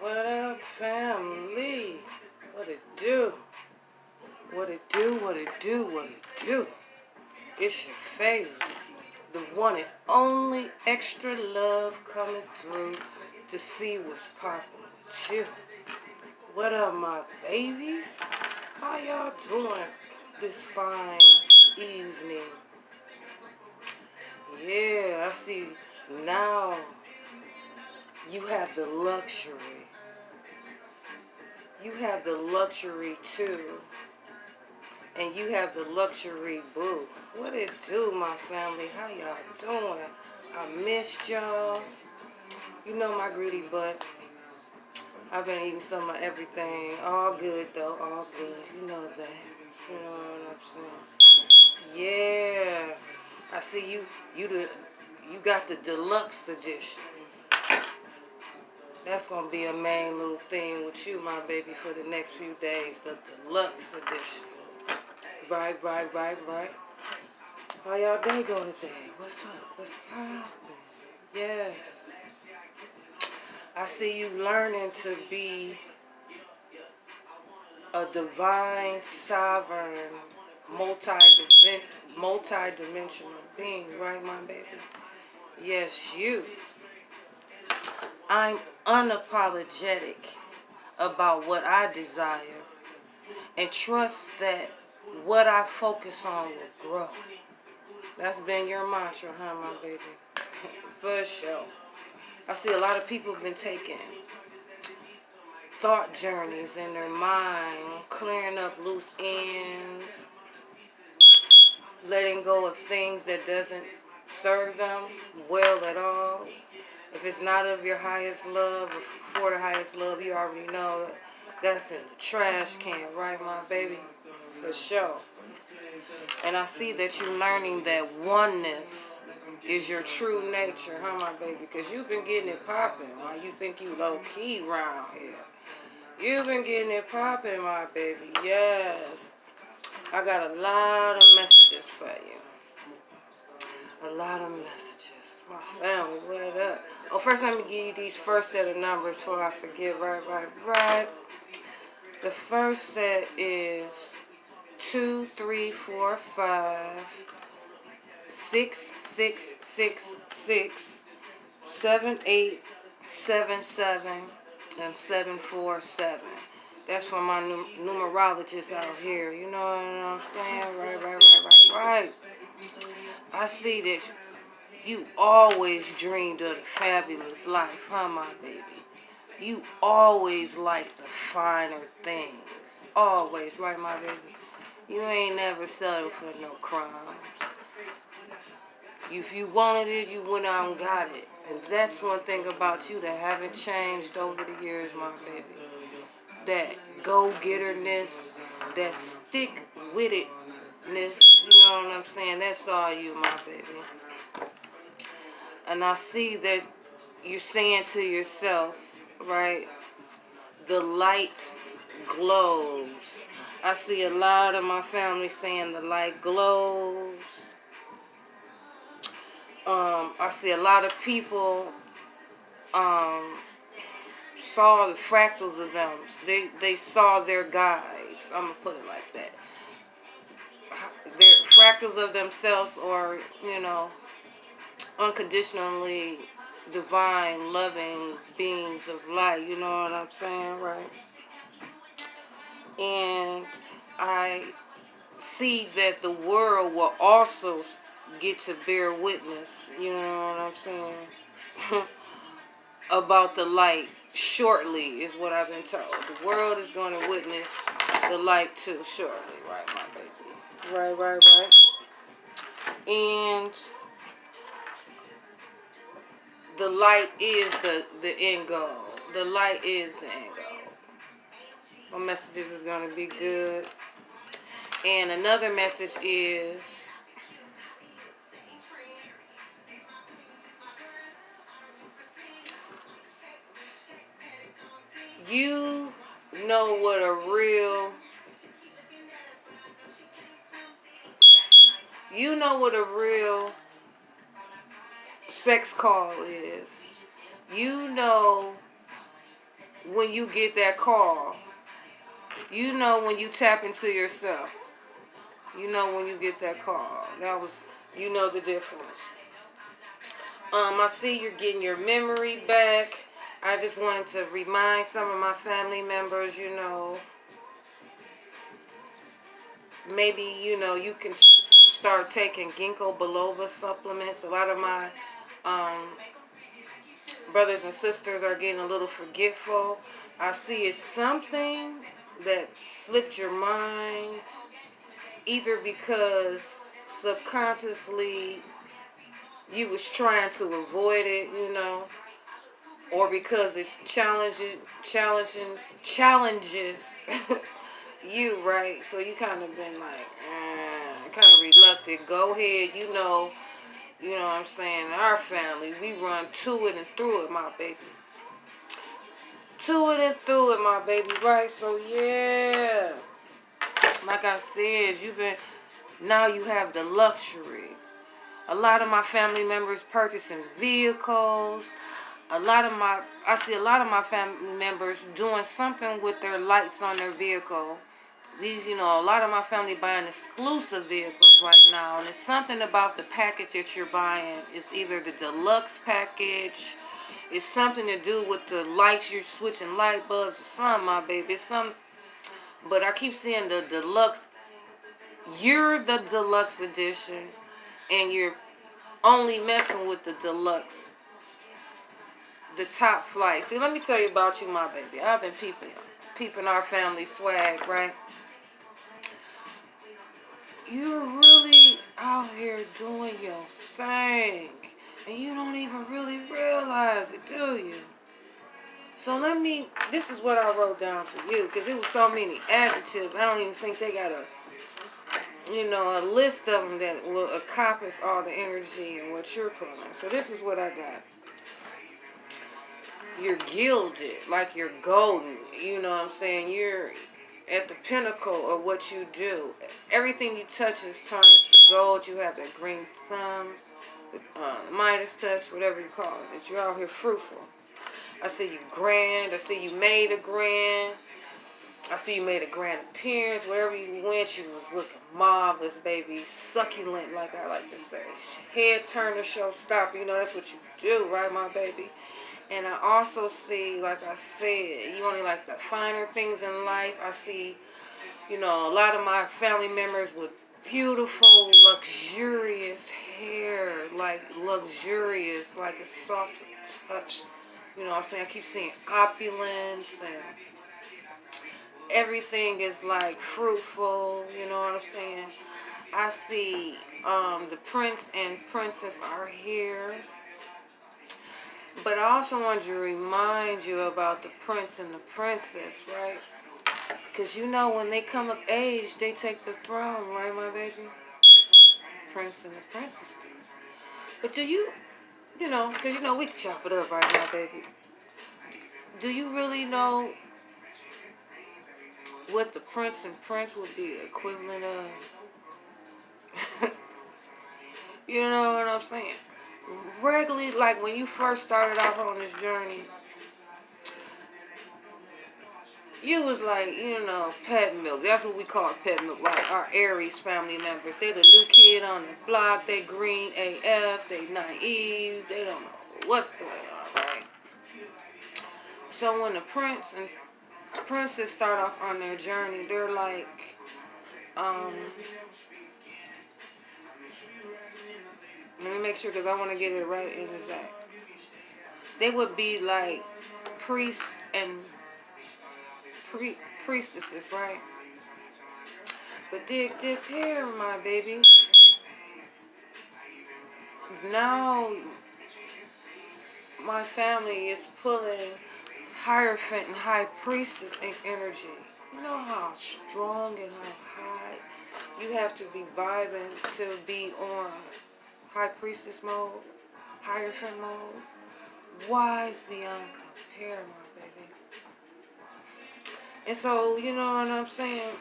What up, family? What it do? What it do? What it do? What it do? It's your favorite, the one and only extra love coming through to see what's poppin' with you. What up, my babies? How y'all doing this fine evening? Yeah, I see now you have the luxury. You have the luxury too. And you have the luxury boo. What it do, my family? How y'all doing? I missed y'all. You know my greedy butt. I've been eating some of everything. All good though, all good. You know that. You know what I'm saying? Yeah. I see you got the deluxe edition. That's gonna be a main little thing with you, my baby, for the next few days. The deluxe edition. Right. How y'all day go today? What's up? What's poppin'? Yes. I see you learning to be a divine, sovereign, multi-dimensional being, right, my baby? Yes, you. I'm unapologetic about what I desire and trust that what I focus on will grow. That's been your mantra, huh, my baby? For sure. I see a lot of people have been taking thought journeys in their mind, clearing up loose ends, letting go of things that doesn't serve them well at all. If it's not of your highest love or for the highest love, you already know that's in the trash can, right, my baby? For sure. And I see that you're learning that oneness is your true nature, huh, my baby? Because you've been getting it popping while you think you low-key round here. You've been getting it popping, my baby. Yes. I got a lot of messages for you. A lot of messages. My family, what up? Oh, first let me give you these first set of numbers before I forget. Right. The first set is 2, 3, 4, 5, 6, 6, 6, 6, 7, 8, 7, 7, and 7, 4, 7. That's for my numerologists out here. You know what I'm saying? Right. I see that you always dreamed of the fabulous life, huh, my baby? You always liked the finer things. Always, right, my baby? You ain't never settled for no crumbs. If you wanted it, you went out and got it. And that's one thing about you that haven't changed over the years, my baby. That go-getterness, that stick-with-itness, you know what I'm saying? That's all you, my baby. And I see that you're saying to yourself, right, the light glows. I see a lot of my family saying the light glows. I see a lot of people saw the fractals of them. They saw their guides. I'm going to put it like that. They're fractals of themselves, or, unconditionally divine, loving beings of light. You know what I'm saying, right? And I see that the world will also get to bear witness, you know what I'm saying, about the light shortly is what I've been told. The world is going to witness the light too shortly, right, my baby? Right. And the light is the end goal. The light is the end goal. My messages is going to be good. And another message is you know what a real sex call is. You know when you get that call. You know when you tap into yourself. You know when you get that call. You know the difference. I see you're getting your memory back. I just wanted to remind some of my family members, maybe, you can start taking ginkgo biloba supplements. A lot of my brothers and sisters are getting a little forgetful. I see it's something that slipped your mind, either because subconsciously you was trying to avoid it, or because it challenges you, right? So you kind of been like, kind of reluctant. Go ahead, what I'm saying. Our family, we run to it and through it, my baby. To it and through it, my baby, right? So yeah, like I said, now you have the luxury. A lot of my family members purchasing vehicles. I see a lot of my family members doing something with their lights on their vehicle. A lot of my family buying exclusive vehicles right now. And it's something about the package that you're buying. It's either the deluxe package. It's something to do with the lights. You're switching light bulbs or something, my baby. But I keep seeing the deluxe. You're the deluxe edition. And you're only messing with the deluxe. The top flight. See, let me tell you about you, my baby. I've been peeping our family swag, right? You're really out here doing your thing. And you don't even really realize it, do you? So this is what I wrote down for you. Because it was so many adjectives. I don't even think they got a list of them that will encompass all the energy and what you're pulling. So this is what I got. You're gilded, like you're golden. You know what I'm saying? You're at the pinnacle of what you do. Everything you touch turns to gold. You have that green thumb, the Midas touch, whatever you call it. That you're out here fruitful. I see you grand. I see you made a grand. I see you made a grand appearance. Wherever you went, you was looking marvelous, baby. Succulent, like I like to say. Head turner, showstopper. That's what you do, right, my baby? And I also see, like I said, you only like the finer things in life. I see, a lot of my family members with beautiful, luxurious hair, like luxurious, like a soft touch. I'm saying? I keep seeing opulence and everything is like fruitful, you know what I'm saying? I see the prince and princess are here. But I also wanted to remind you about the prince and the princess, right? Because when they come of age, they take the throne, right, my baby? Prince and the princess do. But do you, because we can chop it up right now, baby. Do you really know what the prince and prince would be the equivalent of? You know what I'm saying? Regularly, like when you first started out on this journey, you was like, pet milk. That's what we call pet milk. Like our Aries family members. They the new kid on the block. They green AF. They naive. They don't know what's going on, right? So when the prince and princess start off on their journey, they're like, let me make sure because I want to get it right and exact. They would be like priests and priestesses, right? But dig this here, my baby. Now, my family is pulling Hierophant and High Priestess energy. You know how strong and how high you have to be vibing to be on High Priestess mode, Hierophant mode. Wise beyond compare, my baby. And so, you know what I'm saying?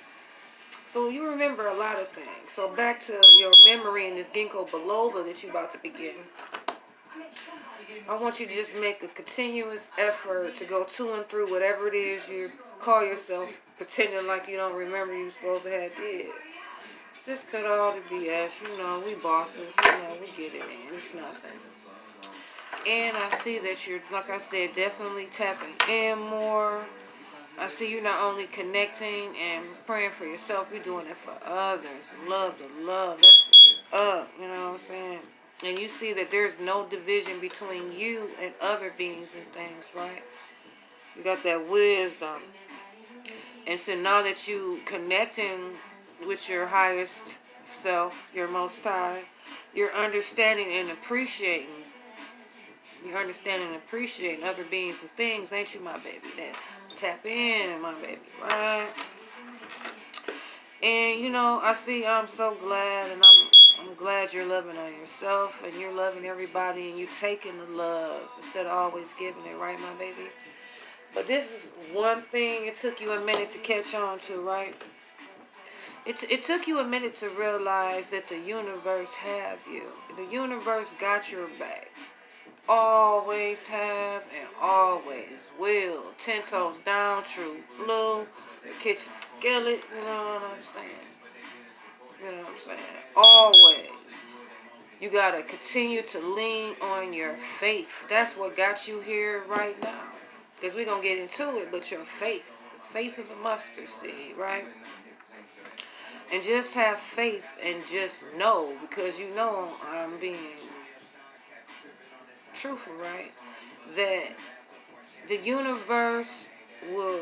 So you remember a lot of things. So back to your memory and this ginkgo biloba that you about to be getting. I want you to just make a continuous effort to go to and through whatever it is you call yourself, pretending like you don't remember you supposed to have did. Just cut all the BS. You know, we bosses. You know, we get it in. It's nothing. And I see that you're, like I said, definitely tapping in more. I see you not only connecting and praying for yourself, you're doing it for others. Love the love. That's what's up. You know what I'm saying? And you see that there's no division between you and other beings and things, right? You got that wisdom. And so now that you connecting with your highest self, your most high, you're understanding and appreciating. You're understanding and appreciating other beings and things, ain't you, my baby? That tap in, my baby, right? And you know, I see. I'm so glad, and I'm glad you're loving on yourself, and you're loving everybody, and you're taking the love instead of always giving it, right, my baby? But this is one thing it took you a minute to catch on to, right? It took you a minute to realize that the universe have you. The universe got your back. Always have and always will. 10 toes down, true blue. The kitchen skillet, you know what I'm saying? You know what I'm saying? Always. You got to continue to lean on your faith. That's what got you here right now. Because we're going to get into it, but your faith. The faith of a mustard seed, right? And just have faith and just know, because you know I'm being truthful, right? That the universe will,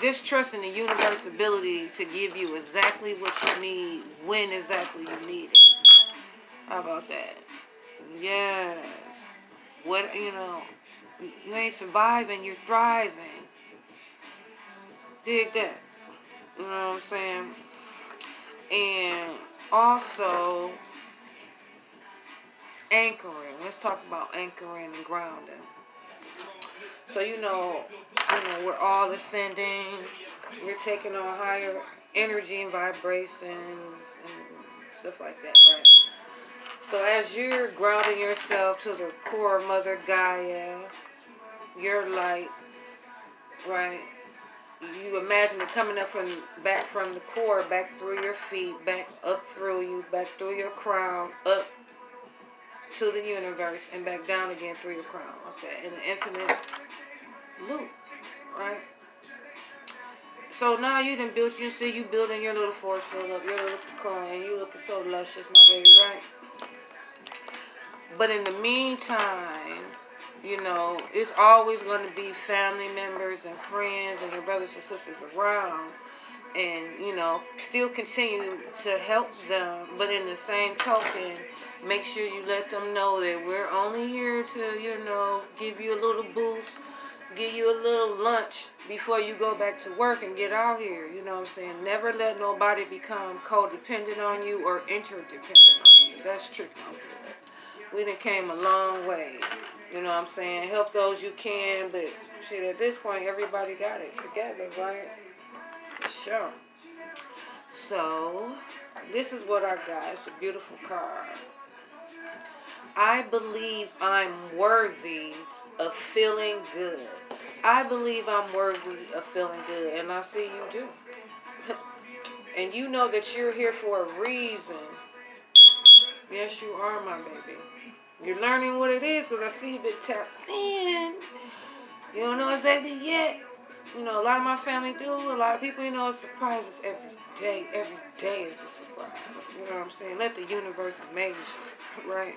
just trust in the universe's ability to give you exactly what you need, when exactly you need it. How about that? Yes. What, you know, you ain't surviving, you're thriving. Dig that. You know what I'm saying? And also, anchoring. Let's talk about anchoring and grounding. So we're all ascending. We're taking on higher energy and vibrations and stuff like that, right? So as you're grounding yourself to the core Mother Gaia, your light, right? You imagine it coming up back from the core, back through your feet, back up through you, back through your crown, up to the universe, and back down again through your crown. Okay, in an infinite loop, right? So now you done built, you see you building your little force field up, your little cocoon, and you looking so luscious, my baby, right? But in the meantime, it's always going to be family members and friends and your brothers and sisters around. And, still continue to help them. But in the same token, make sure you let them know that we're only here to, give you a little boost, give you a little lunch before you go back to work and get out here. You know what I'm saying? Never let nobody become codependent on you or interdependent on you. That's tricky. We done came a long way. You know what I'm saying? Help those you can, but shit, at this point, everybody got it together, right? Sure. So, this is what I got. It's a beautiful card. I believe I'm worthy of feeling good. I believe I'm worthy of feeling good, and I see you do. And you know that you're here for a reason. Yes, you are, my baby. You're learning what it is because I see you been tapped in. You don't know exactly yet. A lot of my family do. A lot of people, it's surprises every day. Every day is a surprise. You know what I'm saying? Let the universe amaze you, right?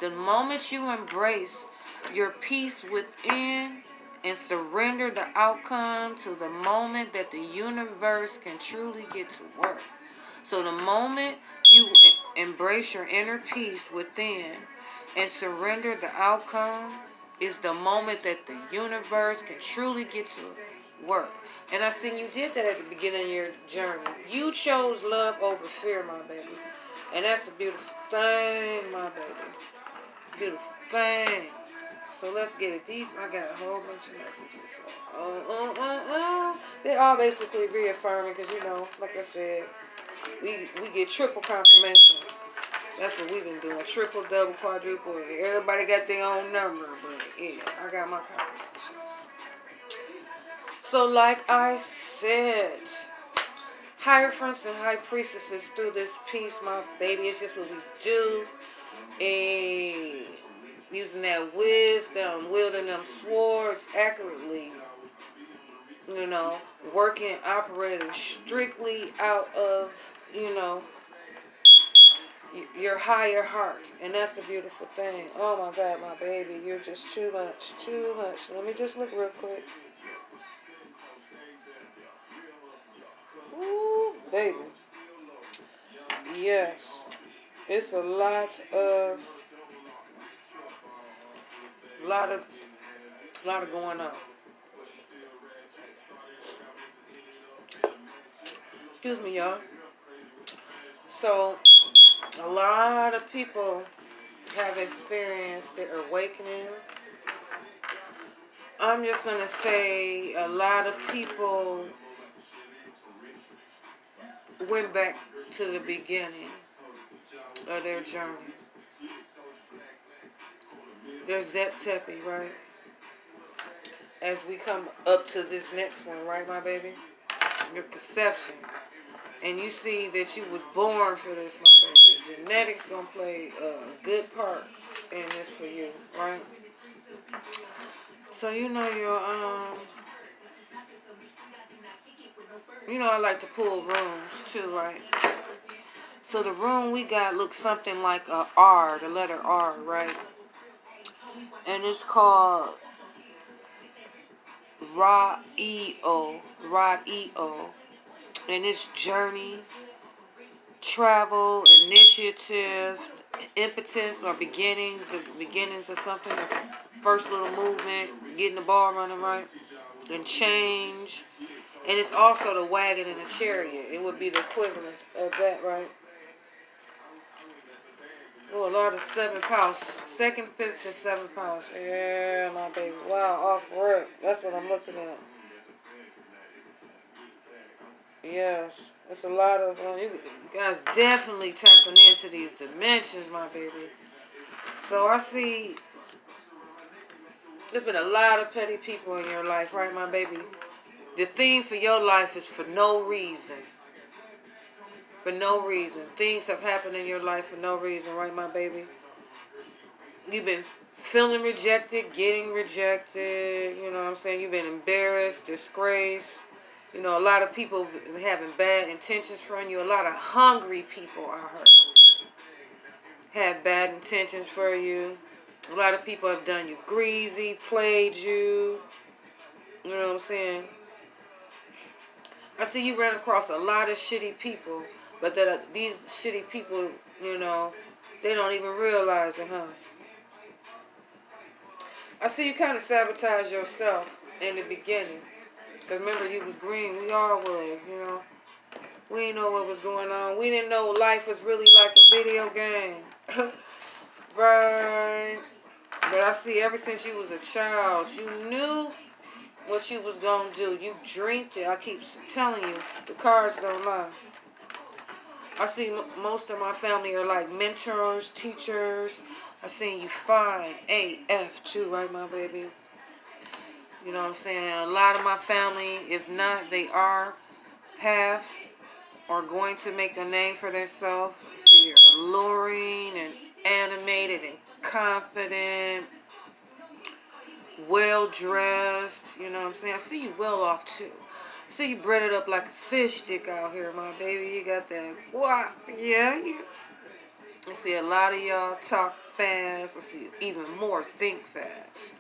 The moment you embrace your peace within and surrender the outcome to the moment that the universe can truly get to work. So the moment you embrace your inner peace within and surrender the outcome is the moment that the universe can truly get to work. And I seen you did that at the beginning of your journey. You chose love over fear, my baby. And that's a beautiful thing, my baby. Beautiful thing. So let's get it. I got a whole bunch of messages. They're all basically reaffirming because, like I said, we get triple confirmation. That's what we've been doing. Triple, double, quadruple. Everybody got their own number, but yeah, I got my combinations. So like I said, Hierophants and high priestesses through this piece, my baby, it's just what we do. And using that wisdom, wielding them swords accurately, you know, working, operating strictly out of, you know, your higher heart. And that's a beautiful thing. Oh my God, my baby, you're just too much, too much. Let me just look real quick. Ooh, baby. Yes. It's a lot of going on. Excuse me, y'all. So, a lot of people have experienced the awakening. I'm just going to say a lot of people went back to the beginning of their journey. There's Zep Tepi, right? As we come up to this next one, right, my baby? Your perception. And you see that you was born for this, my baby. Genetics gonna play a good part in this for you, right? So you know I like to pull rooms too, right? So the room we got looks something like a R, the letter R, right? And it's called Ra-E-O, Ra-E-O. And it's journeys, travel, initiative, impetus or beginnings, the beginnings of something, the first little movement, getting the ball running, right? And change. And it's also the wagon and the chariot. It would be the equivalent of that, right? Oh, a lot of 7th house. 2nd, 5th, and 7th house. Yeah, my baby. Wow, off rip. That's what I'm looking at. Yes. It's a lot of... you guys definitely tapping into these dimensions, my baby. So I see... there's been a lot of petty people in your life, right, my baby? The theme for your life is for no reason. For no reason. Things have happened in your life for no reason, right, my baby? You've been feeling rejected, getting rejected, you know what I'm saying? You've been embarrassed, disgraced. You know, a lot of people having bad intentions from you. A lot of hungry people, I heard, have bad intentions for you. A lot of people have done you greasy, played you. You know what I'm saying? I see you ran across a lot of shitty people, but that these shitty people, you know, they don't even realize it, huh? I see you kind of sabotage yourself in the beginning. Because remember, you was green. We all was, you know. We didn't know what was going on. We didn't know life was really like a video game. Right. But I see ever since you was a child, you knew what you was going to do. You dreamed it. I keep telling you, the cards don't lie. I see most of my family are like mentors, teachers. I seen you fine AF too, right, my baby? You know what I'm saying? A lot of my family, if not, they have or going to make a name for themselves. So you're alluring and animated and confident, well-dressed. You know what I'm saying? I see you well off, too. I see you breaded up like a fish stick out here, my baby. You got that guap. Yeah, yes. I see a lot of y'all talk fast. I see even more think fast.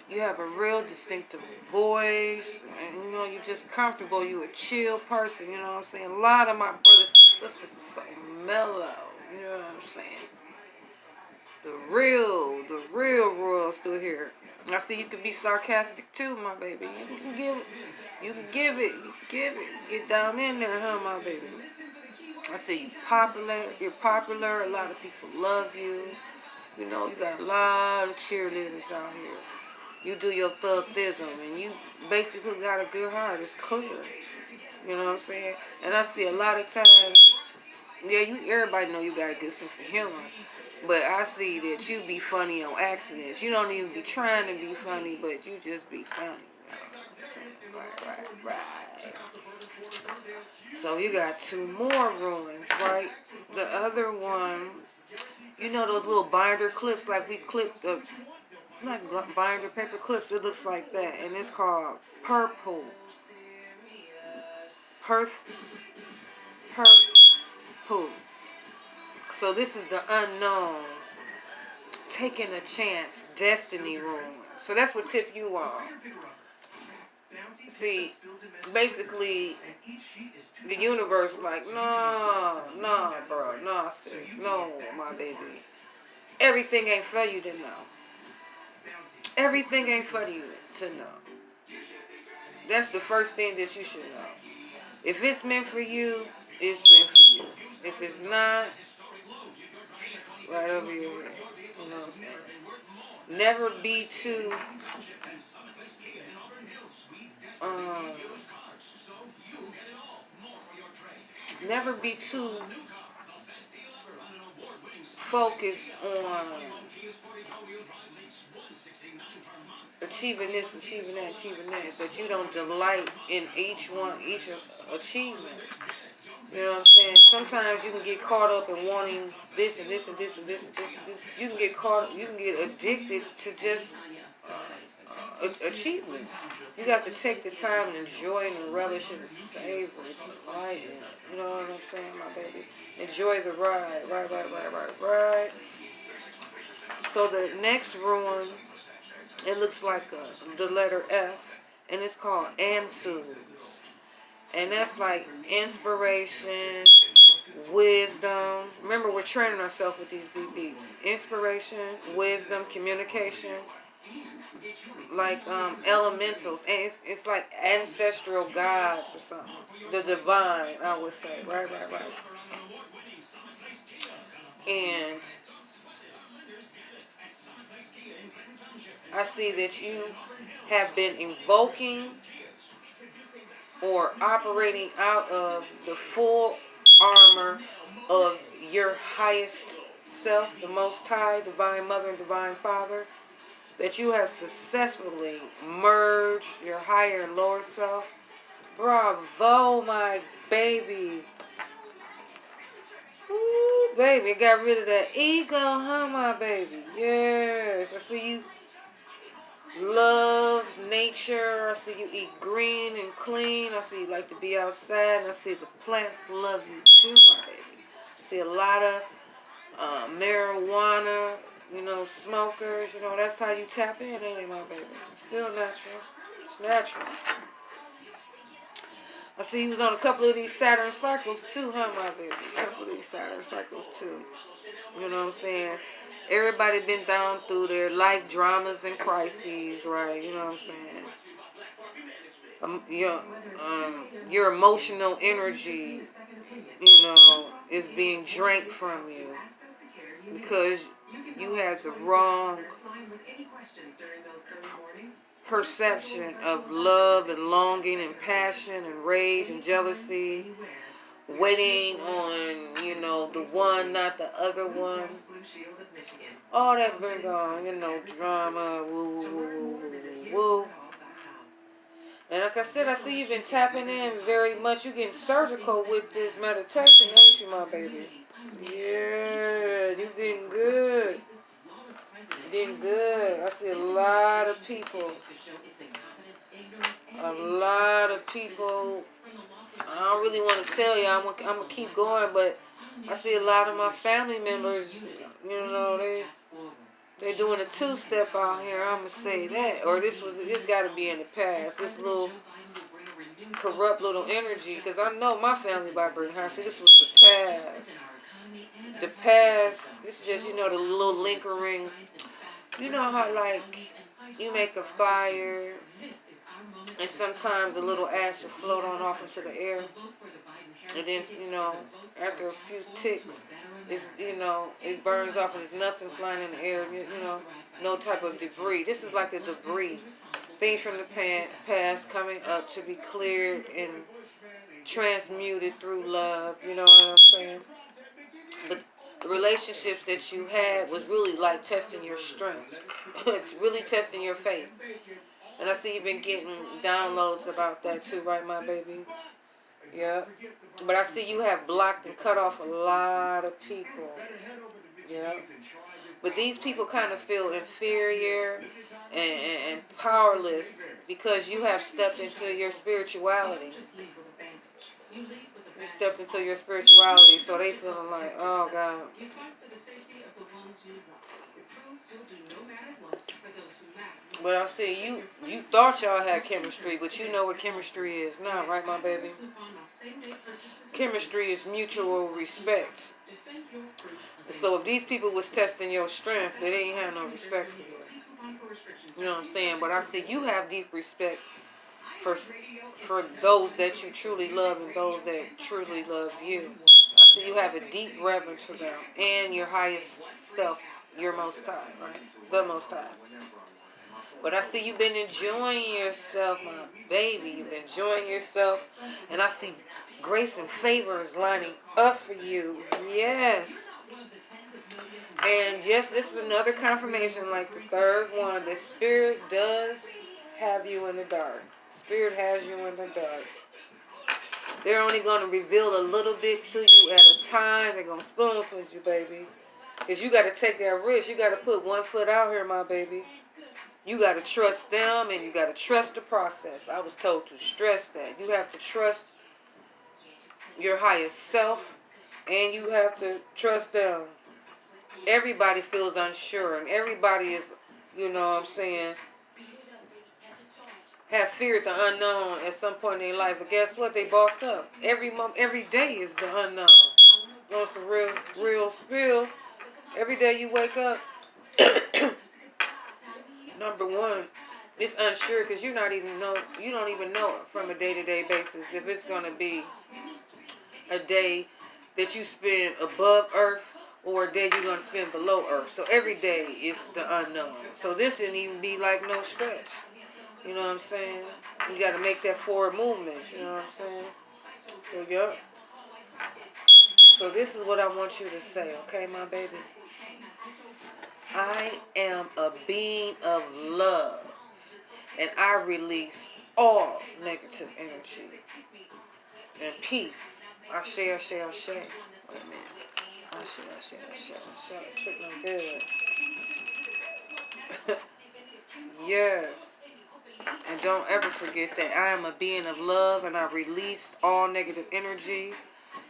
You have a real distinctive voice, and you know, you're just comfortable. You're a chill person, you know what I'm saying? A lot of my brothers and sisters are so mellow, you know what I'm saying? The real royal still here. I see you can be sarcastic too, my baby. You can give it, Get down in there, huh, my baby? I see you're popular, a lot of people love you. You know, you got a lot of cheerleaders out here. You do your thugism, and you basically got a good heart. It's clear. You know what I'm saying? And I see a lot of times Yeah, everybody know you got a good sense of humor. But I see that you be funny on accidents. You don't even be trying to be funny, but you just be funny. Right. So you got two more ruins, right? The other one, you know those little binder clips, like we clip the, like binder paper clips, it looks like that. And it's called purple. Purple. So this is the unknown. Taking a chance, destiny room. So that's what tip you off. See, basically, the universe like, no, bro, no, sis, no, my baby. Everything ain't for you to know. Everything ain't for you to know. That's the first thing that you should know. If it's meant for you, it's meant for you. If it's not, right over your head. You know what I'm saying? Never be too um never be too focused on achieving this, achieving that, but you don't delight in each achievement. You know what I'm saying? Sometimes you can get caught up in wanting this and this and this and this and this and this. You can get addicted to just achievement. You got to take the time and enjoy and relish and savor it, delight in it. You know what I'm saying, my baby? Enjoy the ride. Right. So the next ruin, it looks like the letter F, and it's called Answers. And that's like inspiration, wisdom. Remember, we're training ourselves with these BBs. Inspiration, wisdom, communication, like elementals. And it's like ancestral gods or something. The divine, I would say. Right. And I see that you have been invoking or operating out of the full armor of your highest self, the Most High, Divine Mother and Divine Father, that you have successfully merged your higher and lower self. Bravo, my baby. Ooh, baby, got rid of that ego, huh, my baby? Yes, I see you love nature. I see you eat green and clean. I see you like to be outside. And I see the plants love you too, my baby. I see a lot of marijuana, smokers. That's how you tap in, ain't it, my baby? Still natural. It's natural. I see you was on a couple of these Saturn cycles too, huh, my baby? A couple of these Saturn cycles too. You know what I'm saying? Everybody been down through their life dramas and crises, right? You know what I'm saying? Your emotional energy, is being drank from you because you have the wrong perception of love and longing and passion and rage and jealousy, waiting on, the one, not the other one. All that been going, drama, woo. And like I said, I see you've been tapping in very much. You're getting surgical with this meditation, ain't you, my baby? Yeah, you getting good. Getting good. I see a lot of people. I don't really want to tell you. I'm gonna keep going, but I see a lot of my family members. They doing a two-step out here. I'm gonna say that, or this got to be in the past. This little corrupt little energy, because I know my family vibrating high. See, this was the past. The past. This is just the little lingering. You know how like you make a fire, and sometimes a little ash will float on off into the air, and then after a few ticks, it burns off and there's nothing flying in the air. No type of debris. This is like the debris, things from the past coming up to be cleared and transmuted through love. You know what I'm saying? But the relationships that you had was really like testing your strength. It's really testing your faith. And I see you've been getting downloads about that too, right, my baby? Yeah. But I see you have blocked and cut off a lot of people. Yeah. But these people kind of feel inferior and powerless because you have stepped into your spirituality. You stepped into your spirituality, so they feeling like, oh God. But I see you thought y'all had chemistry, but you know what chemistry is now, right, my baby? Chemistry is mutual respect. So if these people was testing your strength, they ain't have no respect for you. You know what I'm saying? But I see you have deep respect for those that you truly love and those that truly love you. I see you have a deep reverence for them and your highest self, your most high, right? The most high. But I see you've been enjoying yourself, my baby. You've been enjoying yourself. And I see grace and favor is lining up for you. Yes. And yes, this is another confirmation, like the third one, that Spirit does have you in the dark. Spirit has you in the dark. They're only going to reveal a little bit to you at a time. They're going to spoon feed you, baby. Because you got to take that risk. You got to put one foot out here, my baby. You got to trust them and you got to trust the process. I was told to stress that. You have to trust your highest self and you have to trust them. Everybody feels unsure and everybody is, you know what I'm saying, have feared the unknown at some point in their life. But guess what? They bossed up. Every day is the unknown. You know, some real spill. Every day you wake up, number one, it's unsure because you don't even know it from a day-to-day basis if it's gonna be a day that you spend above earth or a day you're gonna spend below earth. So every day is the unknown. So this shouldn't even be like no stretch. You know what I'm saying? You got to make that forward movement. You know what I'm saying? So yeah. So this is what I want you to say, okay, my baby? I am a being of love, and I release all negative energy and peace. I share. Wait a minute. I share. Tripping good. Yes. And don't ever forget that I am a being of love and I release all negative energy.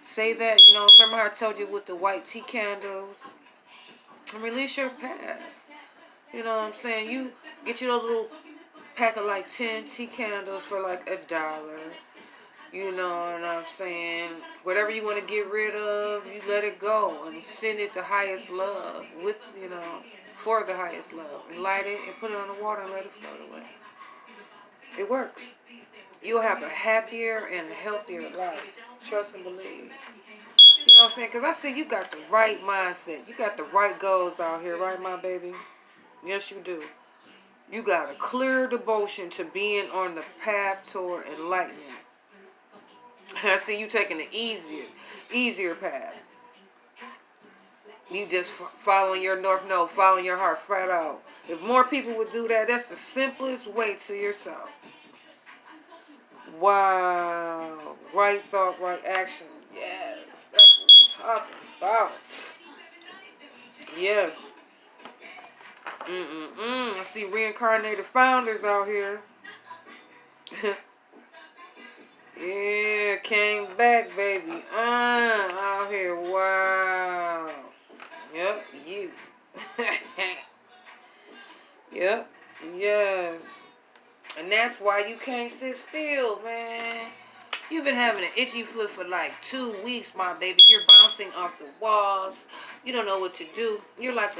Say that, remember how I told you with the white tea candles? And release your past. You know what I'm saying? You get you a little pack of like 10 tea candles for like $1. You know what I'm saying? Whatever you want to get rid of, you let it go and send it the highest love with, for the highest love. And light it and put it on the water and let it float away. It works. You'll have a happier and a healthier life. Trust and believe. You know what I'm saying? Because I see you got the right mindset. You got the right goals out here, right, my baby? Yes, you do. You got a clear devotion to being on the path toward enlightenment. I see you taking the easier path. You just following your north node, following your heart flat out. If more people would do that, that's the simplest way to yourself. Wow. Right thought, right action. Yes. That's what we're talking about. Yes. I see reincarnated founders out here. Yeah, came back, baby. Out here. Wow. Yep, you. Yep. Yes. And that's why you can't sit still, man. You've been having an itchy foot for like 2 weeks, my baby. You're bouncing off the walls. You don't know what to do. You're like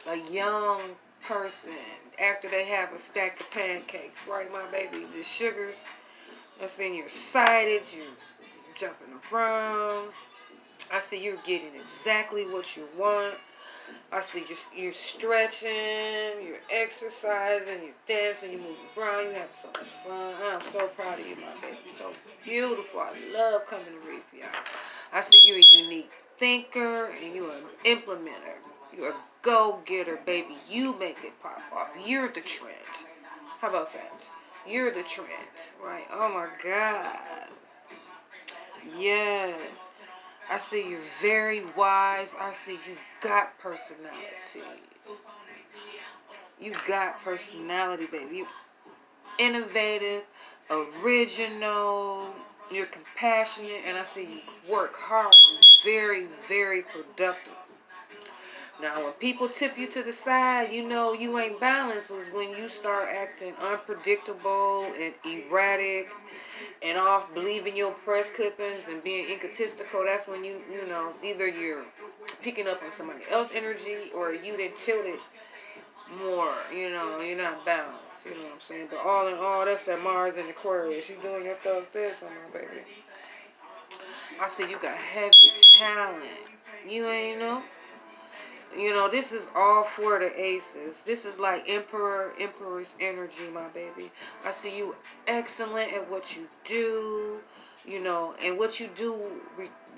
a young person after they have a stack of pancakes, right, my baby? The sugars, I see you're excited. You're jumping around. I see you're getting exactly what you want. I see you're stretching, you're exercising, you're dancing, you're moving around, you have so much fun. I'm so proud of you, my baby. So beautiful. I love coming to read for y'all. I see you're unique. thinker and you're an implementer. You're a go-getter, baby. You make it pop off. You're the trend. How about that? You're the trend, right? Oh my God. Yes. I see you're very wise. I see you got personality. You got personality, baby. You innovative, original. You're compassionate, and I see you work hard. You're very, very productive. Now, when people tip you to the side, you know you ain't balanced is when you start acting unpredictable and erratic and off believing your press clippings and being egotistical. That's when you know, either you're picking up on somebody else's energy or you done tilted more, you know, you're not balanced, you know what I'm saying? But all in all, that's that Mars in Aquarius. You doing your thug this on my baby. I see you got heavy talent. You ain't know. You know, this is all for the aces. This is like Emperor, Empress energy, my baby. I see you excellent at what you do, you know, and what you do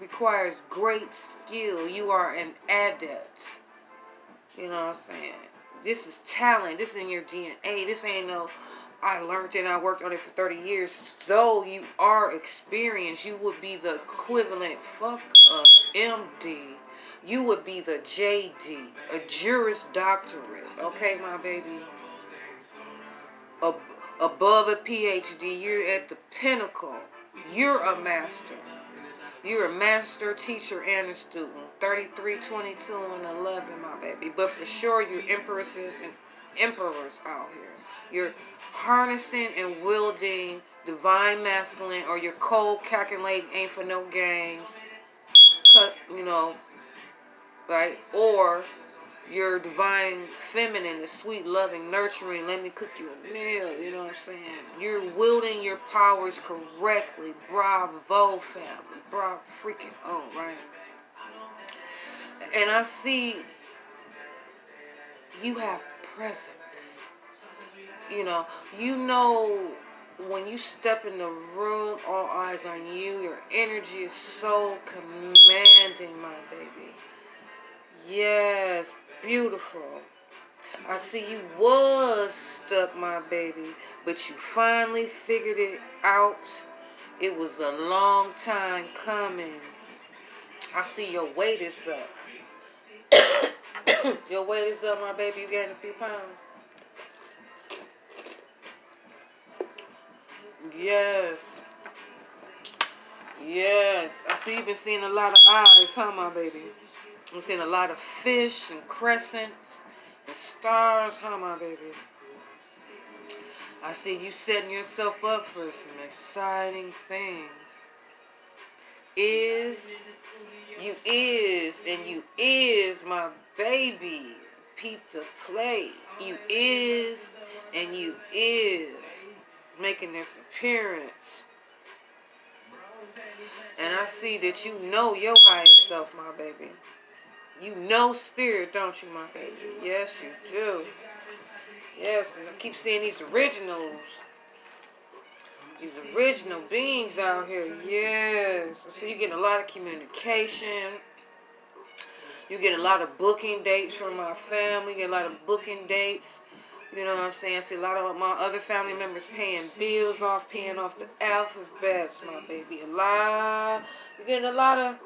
requires great skill. You are an adept. You know what I'm saying? This is talent. This is in your DNA. This ain't no, I learned it and I worked on it for 30 years. Though you are experienced, you would be the equivalent MD. You would be the JD, a Juris Doctorate. Okay, my baby? Above a PhD, you're at the pinnacle. You're a master. You're a master teacher and a student. 33, 22, and 11, my baby. But for sure, you're empresses and emperors out here. You're harnessing and wielding divine masculine, or you're cold, calculating, ain't for no games. Cut, you know, right? Or you're divine feminine, the sweet, loving, nurturing, let me cook you a meal, you know what I'm saying? You're wielding your powers correctly. Bravo, family. Bravo, freaking oh, right? And I see you have presence. You know when you step in the room, all eyes on you. Your energy is so commanding, my baby. Yes, beautiful. I see you was stuck, my baby, but you finally figured it out. It was a long time coming. I see your weight is up. Your weight is up, my baby. You gained a few pounds. Yes. Yes. I see you've been seeing a lot of eyes, huh, my baby? I'm seeing a lot of fish and crescents and stars, huh, my baby? I see you setting yourself up for some exciting things. You is my baby. Peep the play. You is and you is making this appearance. And I see that you know your higher self, my baby. You know spirit, don't you, my baby? Yes, you do. Yes, and I keep seeing these originals. These original beings out here. Yes. I see you getting a lot of communication. You get a lot of booking dates from my family. You get a lot of booking dates. You know what I'm saying? I see a lot of my other family members paying bills off, paying off the alphabets, my baby. You're getting a lot of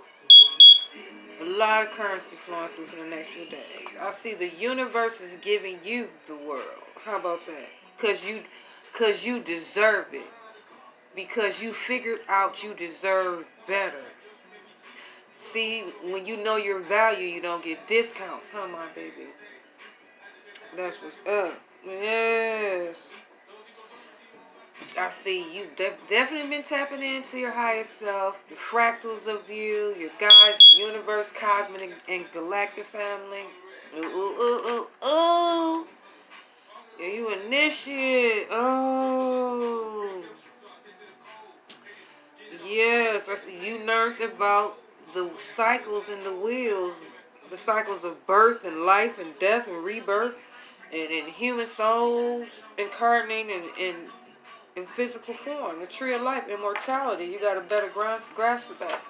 currency flowing through for the next few days. I see the universe is giving you the world. How about that? Cause you deserve it. Because you figured out you deserve better. See, when you know your value, you don't get discounts, huh, my baby? That's what's up. Yes. I see you definitely been tapping into your higher self, the fractals of you, your guides, universe, cosmic, and galactic family. Ooh, ooh, ooh, ooh, ooh. Yeah, you initiate. Oh. Yes, I see you learned about the cycles and the wheels, the cycles of birth and life and death and rebirth, and human souls incarnating in physical form, the tree of life, immortality. You got a better grasp of that.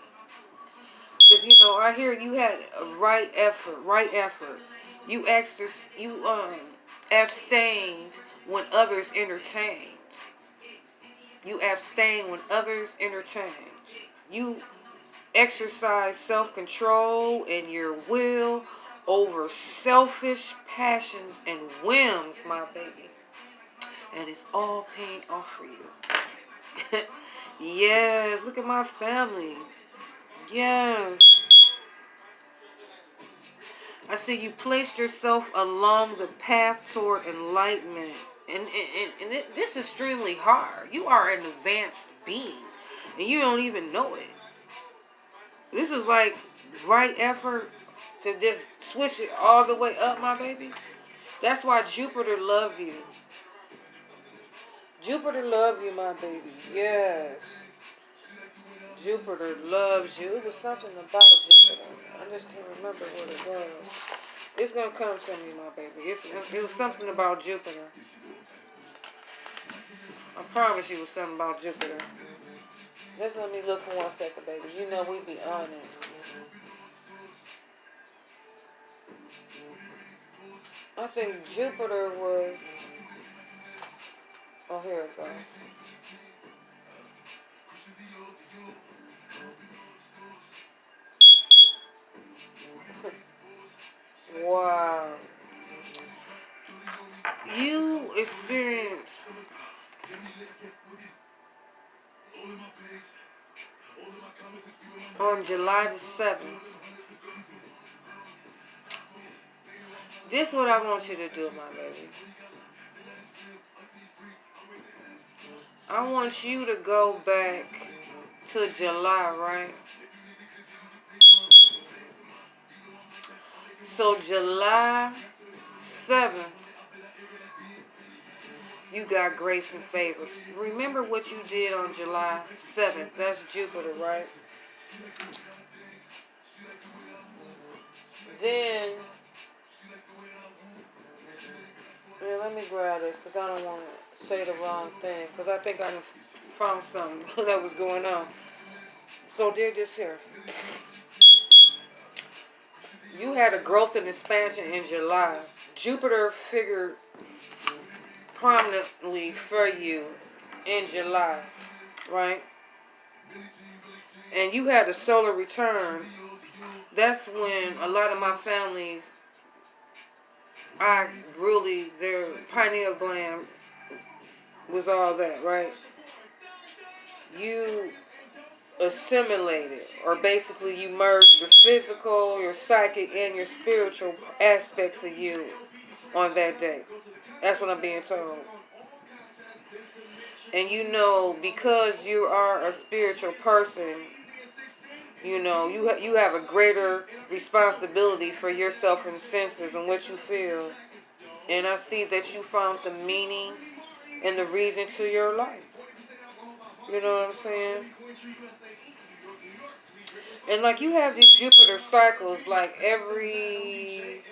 This because I hear you had a right effort, right effort. You abstained when others entertained. You abstain when others entertain. You exercise self-control and your will over selfish passions and whims, my baby. And it's all paying off for you. Yes, look at my family. Yes. I see you placed yourself along the path toward enlightenment. This is extremely hard. You are an advanced being. And you don't even know it. This is like right effort to just switch it all the way up, my baby. That's why Jupiter love you. Jupiter love you, my baby. Yes. Jupiter loves you. It was something about Jupiter. I just can't remember what it was. It's going to come to me, my baby. It was something about Jupiter. I promise you it was something about Jupiter. Just let me look for 1 second, baby. You know we be on it. I think Jupiter was... Oh, here it goes. Wow. You experience on July the 7th. This is what I want you to do, my baby. I want you to go back to July, right? So July 7th, you got grace and favors. Remember what you did on July 7th. That's Jupiter, right? Then, let me grab this because I don't want to say the wrong thing. Because I think I found something that was going on. So dig this here. You had a growth and expansion in July. Jupiter figured prominently for you in July, right? And you had a solar return. That's when a lot of my families, their pineal gland was all that, right? You assimilated, or basically you merged your physical, your psychic, and your spiritual aspects of you on that day. That's what I'm being told. And because you are a spiritual person, you have a greater responsibility for yourself and senses and what you feel. And I see that you found the meaning and the reason to your life. You know what I'm saying? And like you have these Jupiter cycles like every,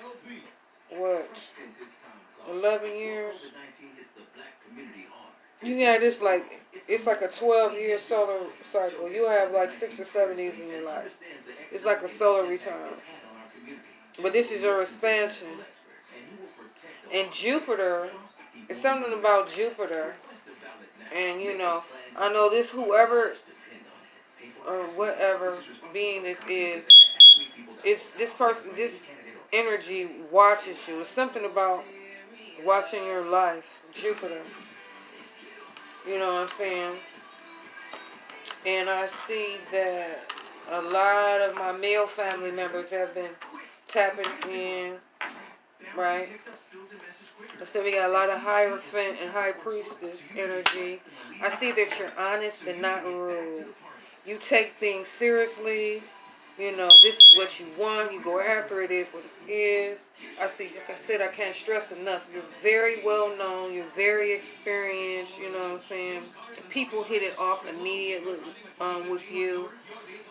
11 years? You got this it's like a 12-year solar cycle. You have like 6 or 7 years in your life. It's like a solar return. But this is your expansion. And Jupiter, it's something about Jupiter. And I know whoever or whatever being this is, this energy watches you. It's something about watching your life, Jupiter. You know what I'm saying? And I see that a lot of my male family members have been tapping in, right? So we got a lot of Hierophant and High Priestess energy. I see that you're honest and not rude. You take things seriously. This is what you want. You go after it is what it is. I see, like I said, I can't stress enough. You're very well known. You're very experienced. You know what I'm saying? People hit it off immediately with you.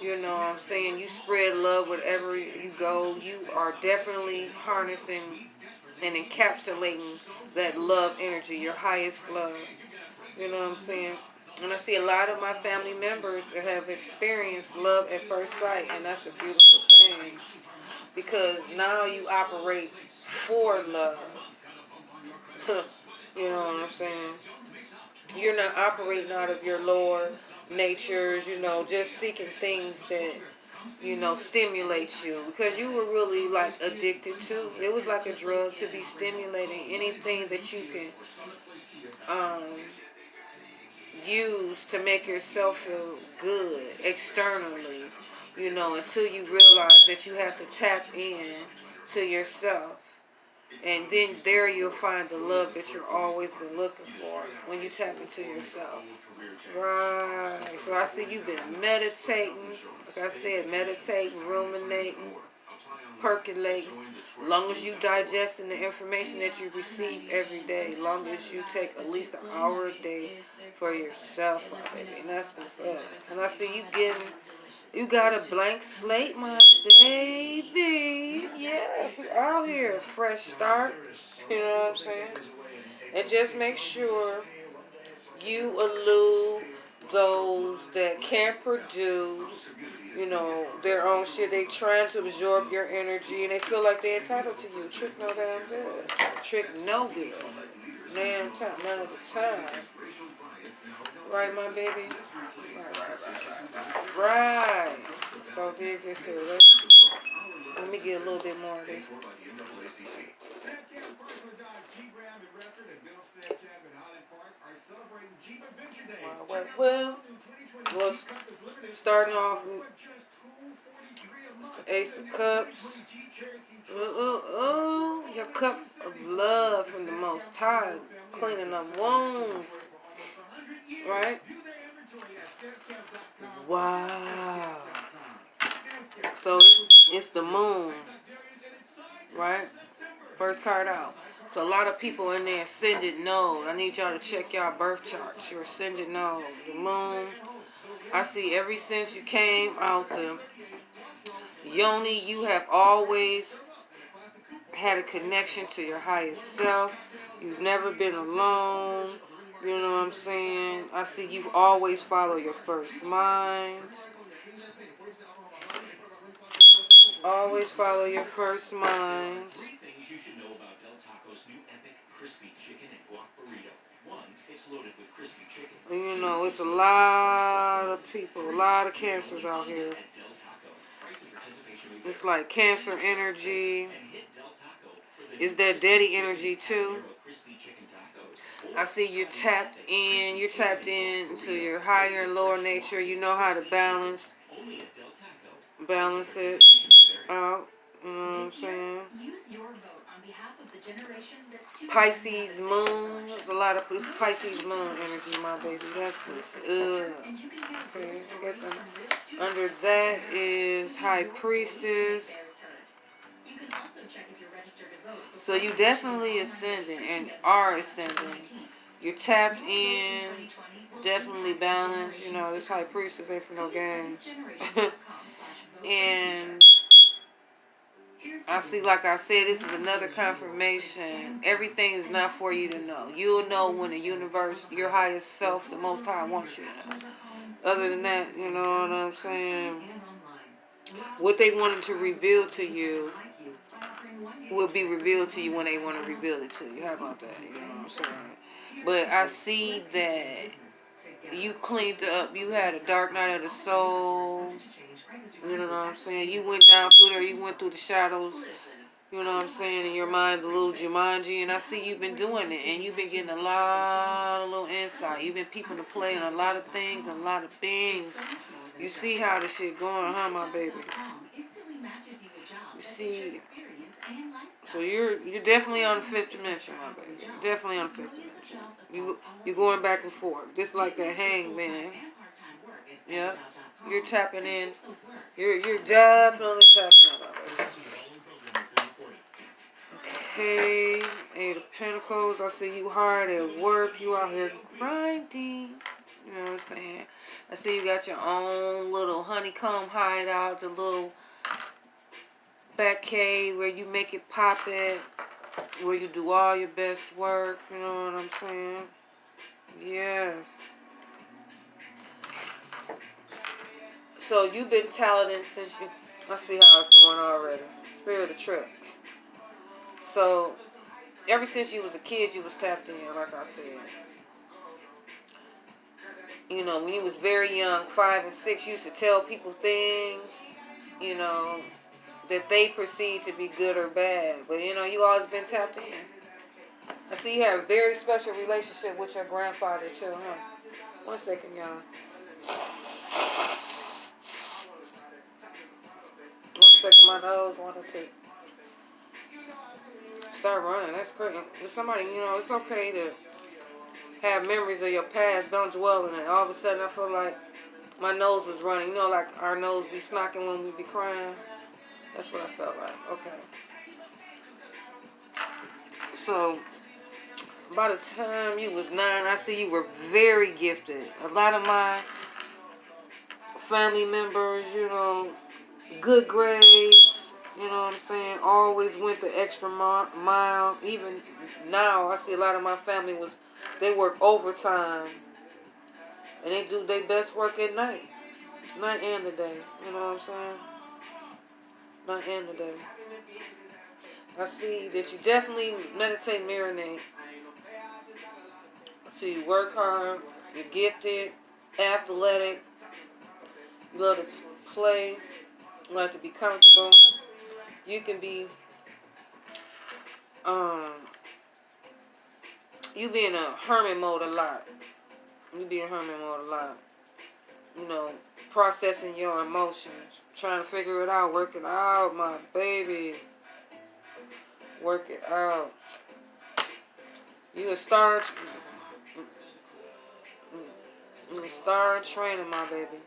You know what I'm saying? You spread love wherever you go. You are definitely harnessing and encapsulating that love energy, your highest love. You know what I'm saying? And I see a lot of my family members that have experienced love at first sight, and that's a beautiful thing. Because now you operate for love. You know what I'm saying? You're not operating out of your lower natures, just seeking things that, stimulate you. Because you were really like addicted to. It was like a drug to be stimulating anything that you can um, use to make yourself feel good externally, until you realize that you have to tap in to yourself. And then there you'll find the love that you've always been looking for when you tap into yourself. Right. So I see you've been meditating. Like I said, meditating, ruminating, percolating. Long as you digesting the information that you receive every day. Long as you take at least an hour a day for yourself, my baby. And that's what's up. And I see you got a blank slate, my baby. Yes, we out here. Fresh start. You know what I'm saying? And just make sure you elude those that can't produce, their own shit. They trying to absorb your energy and they feel like they're entitled to you. Trick no damn good. Trick no good. Damn time, none of the time. Right, my baby? Right. So dig this here. Let me get a little bit more of this. Well, starting off with the Ace of Cups. Your cup of love from the Most High, cleaning up wounds. Right? Wow. So it's the moon. Right? First card out. So a lot of people in there ascended node. I need y'all to check y'all birth charts. Your ascended node. The moon. I see ever since you came out the Yoni, you have always had a connection to your highest self. You've never been alone. You know what I'm saying? I see you've always followed your first mind. Always follow your first mind. And it's a lot of people, a lot of cancers out here. It's like cancer energy. It's that daddy energy too. I see you're tapped in. You're tapped into your higher and lower nature. You know how to balance it out. You know what I'm saying? Pisces moon. There's a lot of Pisces moon energy, my baby. That's what's up. Okay, I guess under that is High Priestess. So you definitely ascending and are ascending. You're tapped in, definitely balanced. This High Priestess ain't for no games. And I see, like I said, this is another confirmation. Everything is not for you to know. You'll know when the universe, your highest self, the Most High, wants you to know. Other than that, you know what I'm saying? What they wanted to reveal to you will be revealed to you when they want to reveal it to you. How about that? You know what I'm saying? But I see that you cleaned up. You had a dark night of the soul. You know what I'm saying? You went down through there. You went through the shadows. You know what I'm saying? In your mind, the little Jumanji. And I see you've been doing it. And you've been getting a lot of little insight. You've been peeping to play on a lot of things and a lot of things. You see how the shit going, huh, my baby? You see. So you're definitely on the fifth dimension, my baby. You're definitely on the fifth dimension. You're going back and forth. Just like that hangman. Yeah. You're tapping in. You're definitely tapping in, my baby. Okay, Eight of Pentacles. I see you hard at work. You out here grinding. You know what I'm saying? I see you got your own little honeycomb hideout, a little back cave where you make it pop at, where you do all your best work. You know what I'm saying? Yes. So you've been talented since you. I see how it's going already. Spirit of the trip. So ever since you was a kid, you was tapped in, like I said. You know, when you was very young, 5 and 6, you used to tell people things, you know, that they perceive to be good or bad. But, you know, you always been tapped in. I see you have a very special relationship with your grandfather, too, huh? 1 second, y'all. 1 second, my nose wanted to start running. That's crazy. With somebody, you know, it's okay to have memories of your past. Don't dwell in it. All of a sudden, I feel like my nose is running. You know, like our nose be snocking when we be crying. That's what I felt like. Okay. So, by the time you was 9, I see you were very gifted. A lot of my family members, you know, good grades, you know what I'm saying, always went the extra mile. Even now, I see a lot of my family they work overtime. And they do their best work at night. Night and the day. You know what I'm saying? Night and the day. I see that you definitely meditate and marinate. I see you work hard. You're gifted. Athletic. You love to play. You like to be comfortable. You can be, you be in a hermit mode a lot. You be in hermit mode a lot. You know, processing your emotions. Trying to figure it out. Work it out, my baby. Work it out. You a star training, my baby.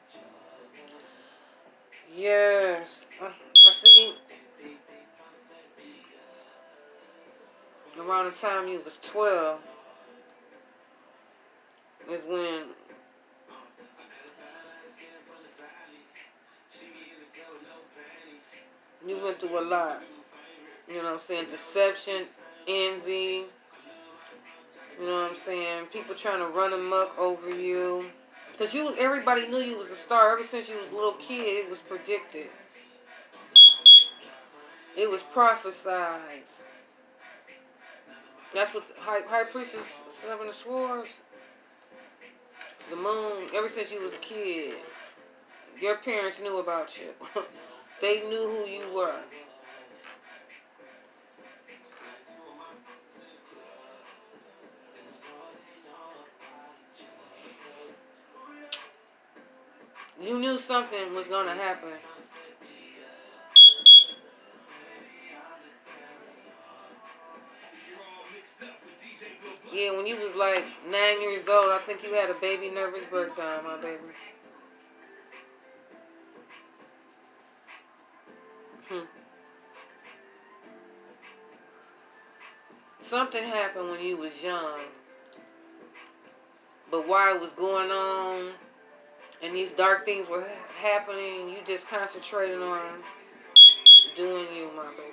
Yes. I see. Around the time you was 12 is when you went through a lot. You know what I'm saying? Deception, envy. You know what I'm saying? People trying to run amok over you. Because everybody knew you was a star. Ever since you was a little kid, it was predicted. It was prophesied. That's what the High Priestess 7 of Swords. The moon, ever since you was a kid, your parents knew about you. They knew who you were. You knew something was going to happen. Yeah, when you was like 9 years old, I think you had a baby nervous breakdown, my baby. Something happened when you was young. But while it was going on and these dark things were happening, you just concentrated on doing you, my baby.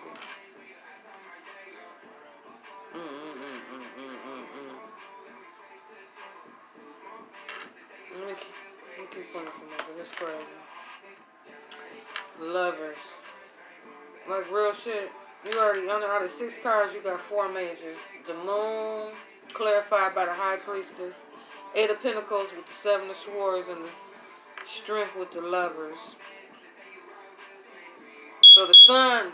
Let me keep putting some over. This crazy. Lovers. Like real shit. You already, out of 6 cards, you got 4 majors. The moon, clarified by the High Priestess. 8 of Pentacles with the 7 of Swords, and the Strength with the Lovers. So the sun,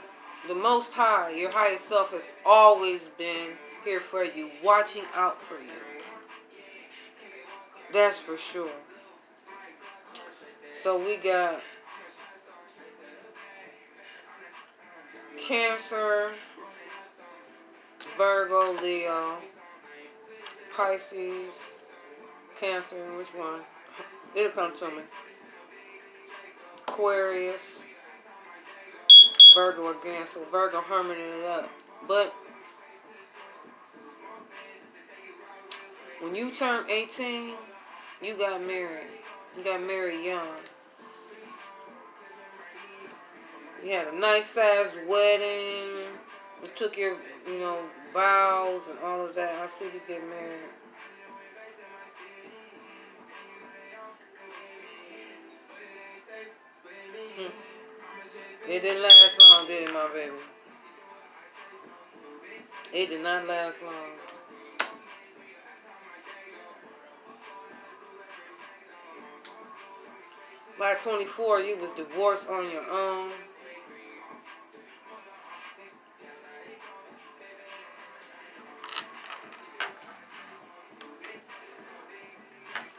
the Most High, your highest self, has always been here for you, watching out for you. That's for sure. So we got Cancer, Virgo, Leo, Pisces, Cancer, which one? It'll come to me. Aquarius, Virgo again, so Virgo herming it up. But when you turned 18, you got married. You got married young. You had a nice sized wedding. You took your, vows and all of that. I see you get married. It didn't last long, did it, my baby? It did not last long. By 24, you was divorced on your own.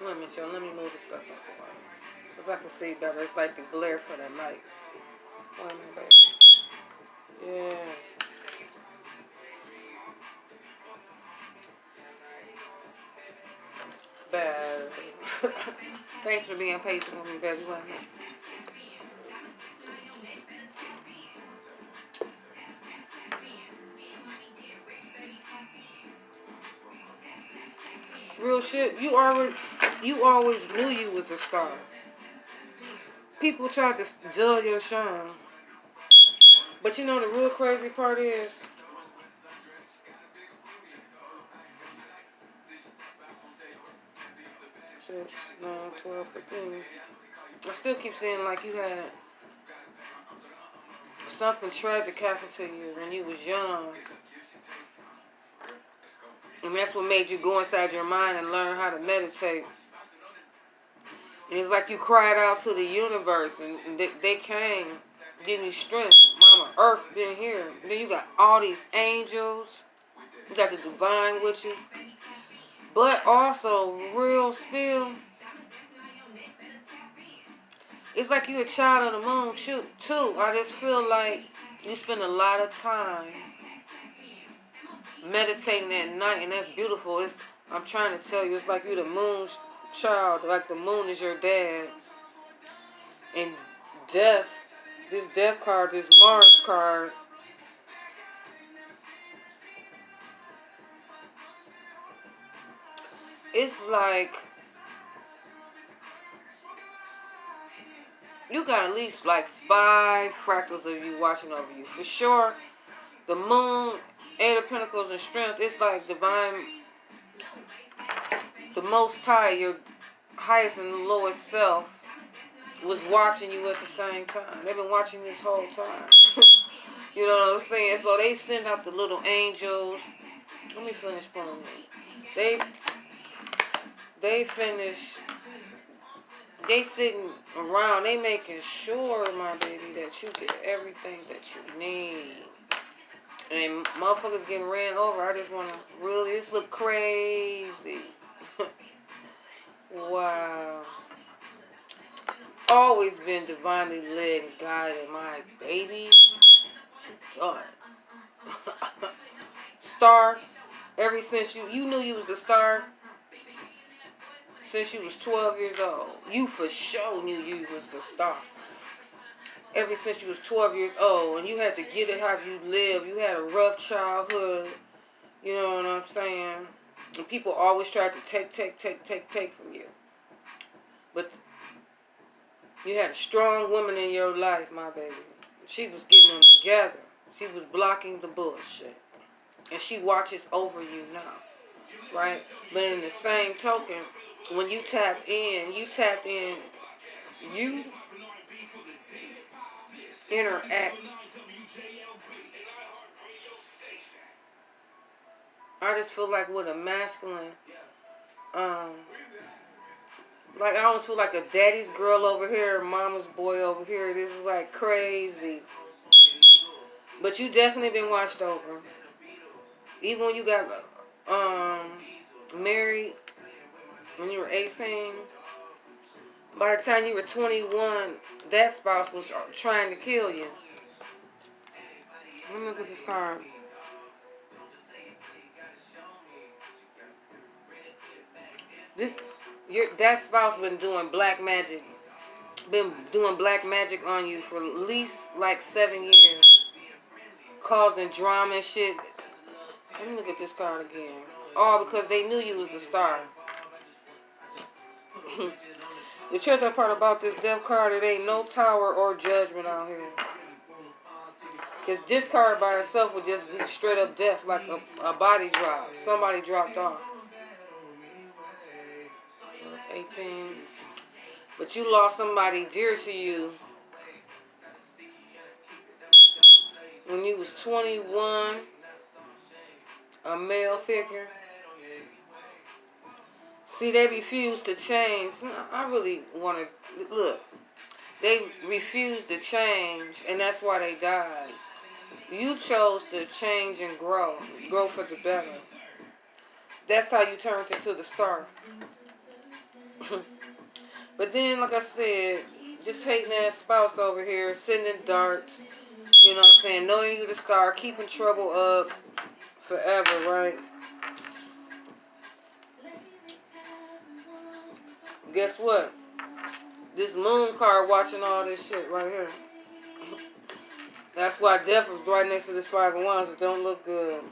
Let me show. Let me move this stuff out the way. Because I can see better. It's like the glare for the lights. Wait a minute, baby. Yeah. Bad. Thanks for being patient with me, baby. Wait a minute. Real shit. You always knew you was a star. People tried to dull your shine. But you know the real crazy part is, 6, 9, 12, 15. I still keep saying like you had something tragic happen to you when you was young. And that's what made you go inside your mind and learn how to meditate. And it's like you cried out to the universe and they came, giving you strength. Mama Earth been here. Then you got all these angels. You got the divine with you. But also, real spill, it's like you a child of the moon too. I just feel like you spend a lot of time meditating at night, and that's beautiful. I'm trying to tell you, it's like you the moon's child, like the moon is your dad. And death, this death card, this Mars card, it's like you got at least like 5 fractals of you watching over you. For sure, the moon, 8 of Pentacles and strength, it's like divine, the most high, your highest and lowest self was watching you at the same time. They've been watching this whole time. You know what I'm saying? So they send out the little angels. Let me finish pulling it. They finish. They sitting around. They making sure, my baby, that you get everything that you need. And motherfuckers getting ran over. I just want to really. This look crazy. Wow. Always been divinely led and guided, my baby. What you done? Star. Ever since you knew you was a star. Since you was 12 years old. You for sure knew you was a star. Ever since you was 12 years old. And you had to get it how you live. You had a rough childhood. You know what I'm saying? And people always tried to take from you. But you had a strong woman in your life, my baby. She was getting them together. She was blocking the bullshit. And she watches over you now. Right? But in the same token, when you tapped in, you interact. I just feel like with a masculine, like I almost feel like a daddy's girl over here, mama's boy over here. This is like crazy. But you definitely been watched over. Even when you got married, when you were 18, by the time you were 21, that spouse was trying to kill you. Let me look at this card. That spouse been doing black magic. Been doing black magic on you for at least like 7 years. Causing drama and shit. Let me look at this card again. All because they knew you was the star. The tricky part about this death card, it ain't no tower or judgment out here. Because this card by itself would just be straight up death, like a body drop. Somebody dropped off. 18. But you lost somebody dear to you when you was 21, a male figure. See, they refuse to change. I really want to, look, they refuse to change, and that's why they died. You chose to change and grow for the better. That's how you turned into the star. But then, like I said, this hating ass spouse over here, sending darts, you know what I'm saying, knowing you the star, keeping trouble up forever, right? Guess what? This moon card watching all this shit right here. That's why death was right next to this Five of Wands. It don't look good.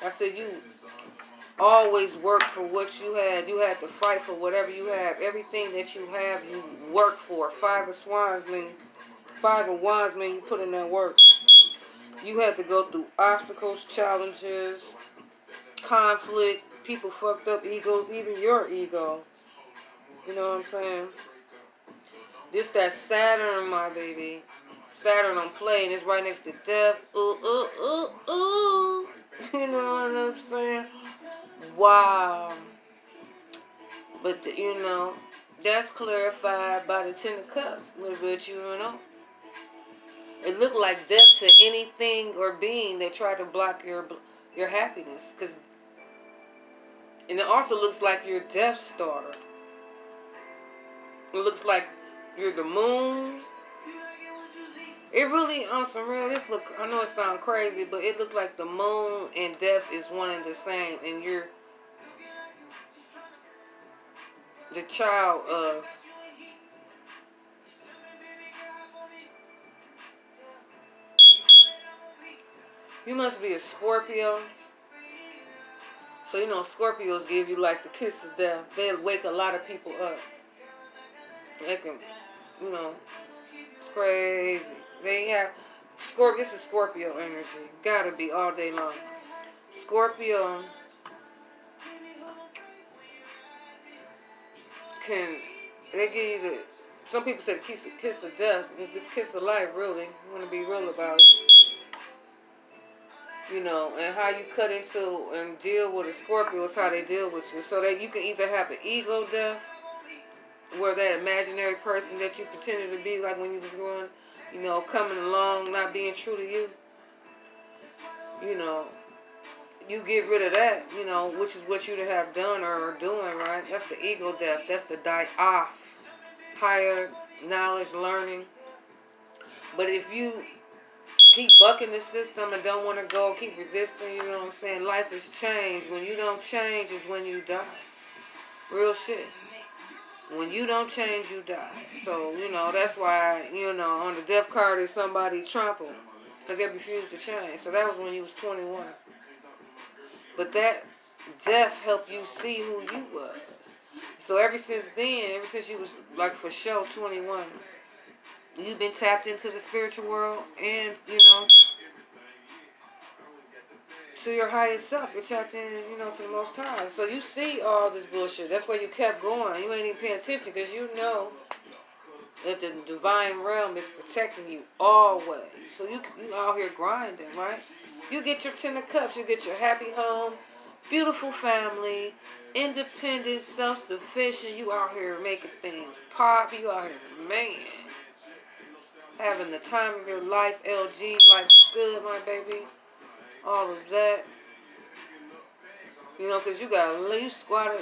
I said you always worked for what you had. You had to fight for whatever you have. Everything that you have, you worked for. Five of Wands mean you put in that work. You had to go through obstacles, challenges, conflict, people fucked up egos, even your ego. You know what I'm saying? This that Saturn, my baby. Saturn on play, and it's right next to death. Ooh, ooh, ooh, ooh. You know what I'm saying? Wow. But, you know, that's clarified by the Ten of Cups. But, you know, it looked like death to anything or being that tried to block your happiness. And it also looks like your Death Star. It looks like you're the moon. It really, on some real, this look, I know it sounds crazy, but it looked like the moon and death is one and the same. And you're the child of you must be a Scorpio. So, you know, Scorpios give you like the kiss of death. They'll wake a lot of people up. They can, you know, it's crazy. They have, this is Scorpio energy. Gotta be all day long. Scorpio they give you the, some people say kiss of death. This kiss of life, really. You want to be real about it. You know, and how you cut into and deal with a Scorpio is how they deal with you. So that you can either have an ego death, where that imaginary person that you pretended to be like when you was growing, you know, coming along, not being true to you. You know, you get rid of that, you know, which is what you to have done or are doing, right? That's the ego death. That's the die off. Higher knowledge, learning. But if you keep bucking the system and don't want to go, keep resisting, you know what I'm saying? Life has changed. When you don't change is when you die. Real shit. When you don't change, you die. So, you know, that's why, you know, on the death card is somebody trampled. Because they refused to change. So that was when you was 21. But that death helped you see who you was. So ever since then, ever since you was like for sure 21, you've been tapped into the spiritual world and, you know, to your highest self. You're tapped in, you know, to the Most High. So you see all this bullshit. That's why you kept going. You ain't even paying attention because you know that the divine realm is protecting you always. So you out here grinding, right? You get your 10 of cups. You get your happy home, beautiful family, independent, self-sufficient. You out here making things pop. You out here, man, having the time of your life. LG, life's good, my baby. All of that. You know, because you squatted.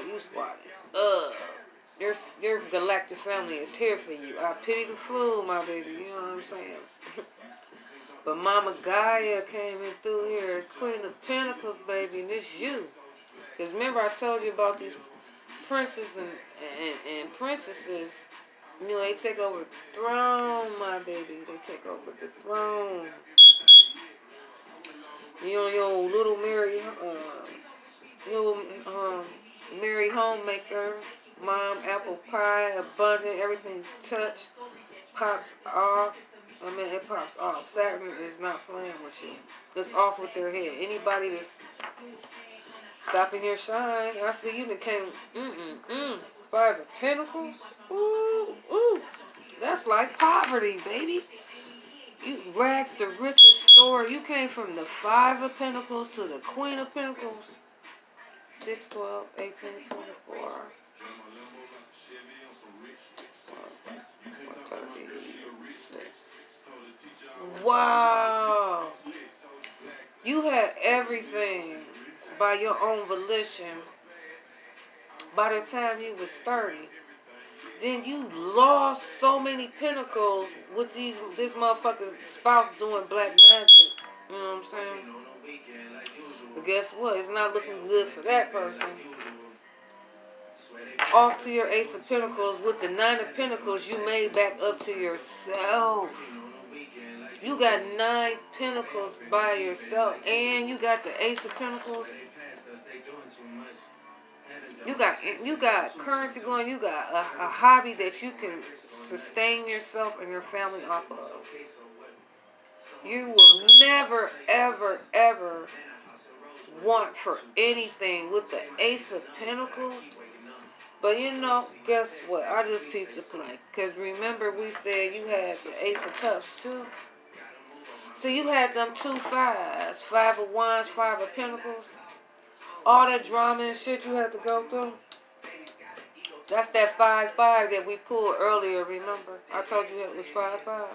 Your galactic family is here for you. I pity the fool, my baby. You know what I'm saying? But Mama Gaia came in through here, Queen of Pentacles, baby, and it's you. Because remember I told you about these princes and princesses. You know, they take over the throne, my baby. They take over the throne. You know, your little Mary homemaker, mom, apple pie, abundant, everything touch, pops off. I mean, it pops off. Saturn is not playing with you. It's off with their head. Anybody that's stopping your shine, I see you that came, Five of Pentacles. Ooh, ooh. That's like poverty, baby. You rags the richest story. You came from the Five of Pentacles to the Queen of Pentacles. 6, 12, 18, 24. 36. Wow. You had everything by your own volition by the time you was 30. Then you lost so many pentacles with this motherfucker's spouse doing black magic. You know what I'm saying? But guess what? It's not looking good for that person. Off to your Ace of Pentacles. With the Nine of Pentacles, you made back up to yourself. You got 9 pentacles by yourself. And you got the Ace of Pentacles. You got currency going. You got a hobby that you can sustain yourself and your family off of. You will never, ever, ever want for anything with the Ace of Pentacles. But you know, guess what? I just peeped the play. Because remember we said you had the Ace of Cups too. So you had them 2 5s. 5 of Wands, 5 of Pentacles. All that drama and shit you had to go through. That's that 5-5 that we pulled earlier, remember? I told you it was 5-5.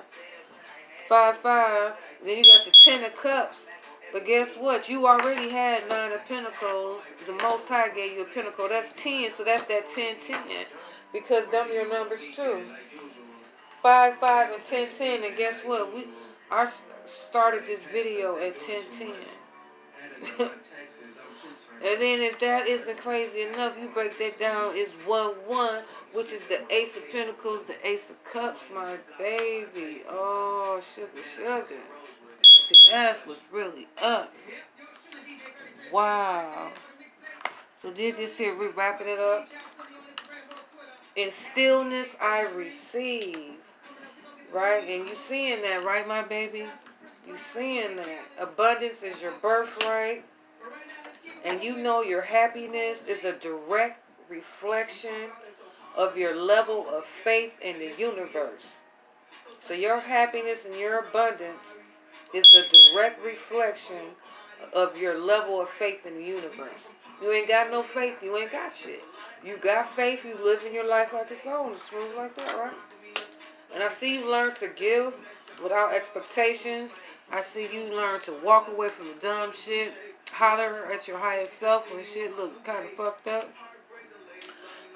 5-5. Then you got the 10 of Cups. But guess what? You already had 9 of Pentacles. The Most High gave you a Pentacle. That's 10, so that's that 10-10. Because them your numbers too. 5-5 and 10-10. And guess what? I started this video at 10-10. And then if that isn't crazy enough, you break that down, it's 1-1, which is the Ace of Pentacles, the Ace of Cups, my baby. Oh, sugar, sugar. See, that's what's really up. Wow. So did this here, we wrapping it up. In stillness I receive. Right? And you seeing that, right, my baby? You seeing that. Abundance is your birthright. And you know your happiness is a direct reflection of your level of faith in the universe. So your happiness and your abundance is a direct reflection of your level of faith in the universe. You ain't got no faith, you ain't got shit. You got faith, you living your life like it's going, it's smooth like that, right? And I see you learn to give without expectations. I see you learn to walk away from the dumb shit. Holler at your higher self when shit look kind of fucked up.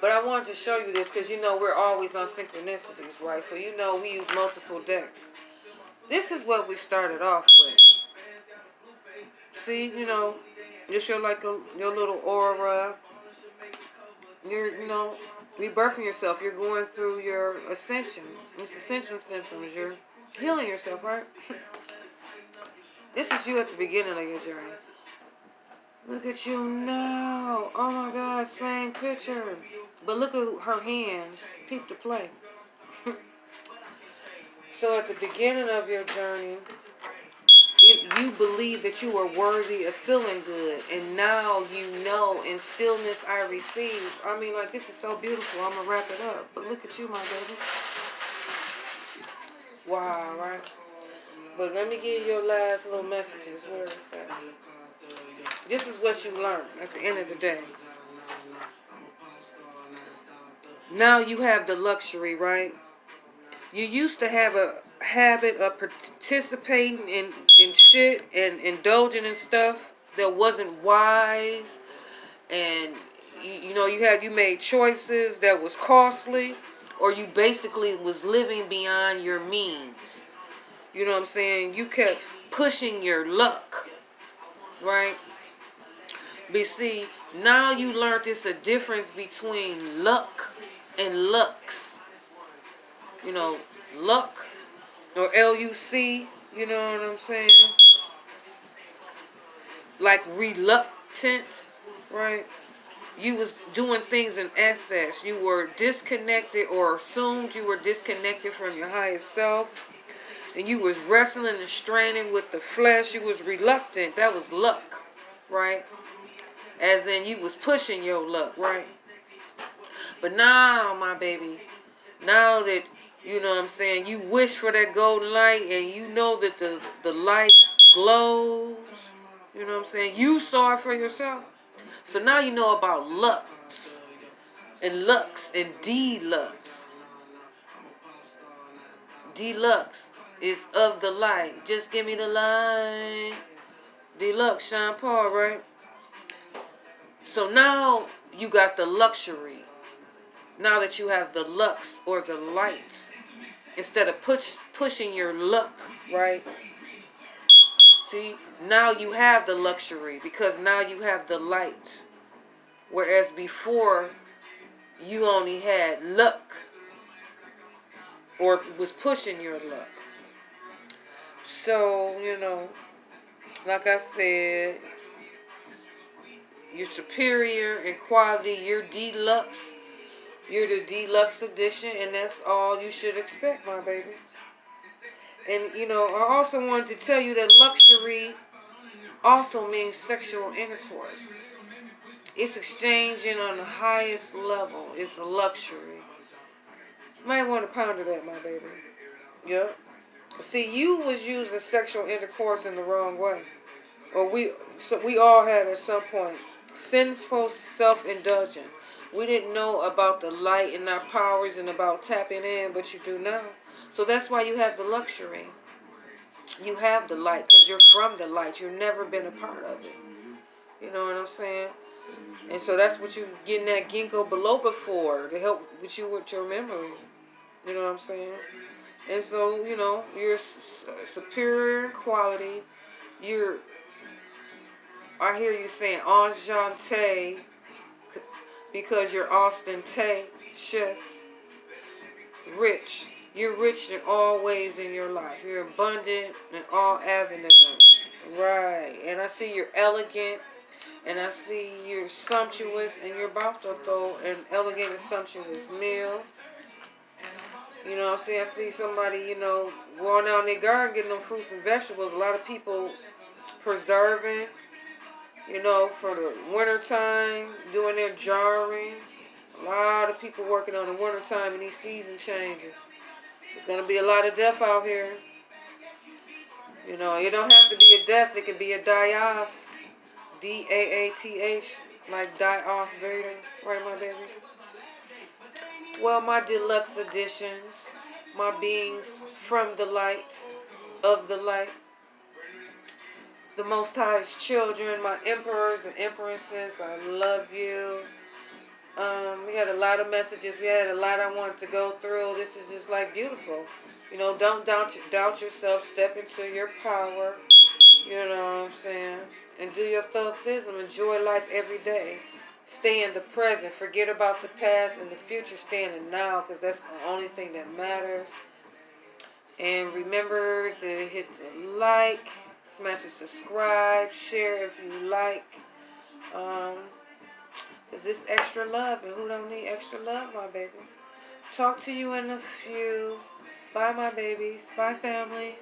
But I wanted to show you this because you know we're always on synchronicities, right? So you know we use multiple decks. This is what we started off with. See, you know, this your like your little aura. You're, you know, rebirthing yourself. You're going through your ascension. It's ascension symptoms. You're healing yourself, right? This is you at the beginning of your journey. Look at you now. Oh my God, same picture. But look at her hands. Peep the play. So at the beginning of your journey, you believe that you are worthy of feeling good. And now you know in stillness I receive. I mean, like, this is so beautiful. I'm going to wrap it up. But look at you, my baby. Wow, right? But let me give you your last little messages. Where is that? This is what you learn at the end of the day. Now you have the luxury, right? You used to have a habit of participating in shit and indulging in stuff that wasn't wise. And, you know, you made choices that was costly. Or you basically was living beyond your means. You know what I'm saying? You kept pushing your luck. Right? But see, now you learned it's a difference between luck and lux. You know, luck or L-U-C, you know what I'm saying? Like reluctant, right? You was doing things in excess. You were disconnected or assumed you were disconnected from your highest self. And you was wrestling and straining with the flesh. You was reluctant. That was luck, right? As in you was pushing your luck, right? But now, my baby, now that You know what I'm saying? You wish for that golden light, and you know that the light glows. You know what I'm saying? You saw it for yourself. So now you know about lux and deluxe. Deluxe is of the light. Just give me the light. Deluxe, Sean Paul, right? So now you got the luxury. Now that you have the lux or the light, instead of pushing your luck, right? See, now you have the luxury because now you have the light. Whereas before, you only had luck or was pushing your luck. So, like I said, you're superior in quality, you're deluxe. You're the deluxe edition, and that's all you should expect, my baby. And, I also wanted to tell you that luxury also means sexual intercourse. It's exchanging on the highest level. It's a luxury. You might want to ponder that, my baby. Yep. See, you was using sexual intercourse in the wrong way. Or we all had at some point. Sinful self-indulgence. We didn't know about the light and our powers and about tapping in, but you do now. So that's why you have the luxury. You have the light because you're from the light. You've never been a part of it. You know what I'm saying? And so that's what you getting that ginkgo biloba for, to help with you with your memory. You know what I'm saying? And so, you're superior in quality. I hear you saying enchanté because you're ostentatious. Rich. You're rich in all ways in your life. You're abundant in all avenues. Right. And I see you're elegant. And I see you're sumptuous. And you're about to throw an elegant and sumptuous meal. You know what I'm saying? I see somebody, going out in their garden getting them fruits and vegetables. A lot of people preserving, for the winter time, doing their jarring. A lot of people working on the winter time and these season changes. There's going to be a lot of death out here. It don't have to be a death. It can be a die-off. D-A-A-T-H. Like die-off Vader. Right, my baby? Well, my deluxe editions. My beings from the light. Of the light. The Most High's children. My emperors and empresses. I love you. We had a lot of messages. We had a lot I wanted to go through. This is just like beautiful. Don't doubt yourself. Step into your power. You know what I'm saying? And do your thuggism. Enjoy life every day. Stay in the present. Forget about the past and the future. Stay in the now because that's the only thing that matters. And remember to hit the like, smash the subscribe, share if you like. Is this extra love? And who don't need extra love, my baby? Talk to you in a few. Bye, my babies. Bye, family.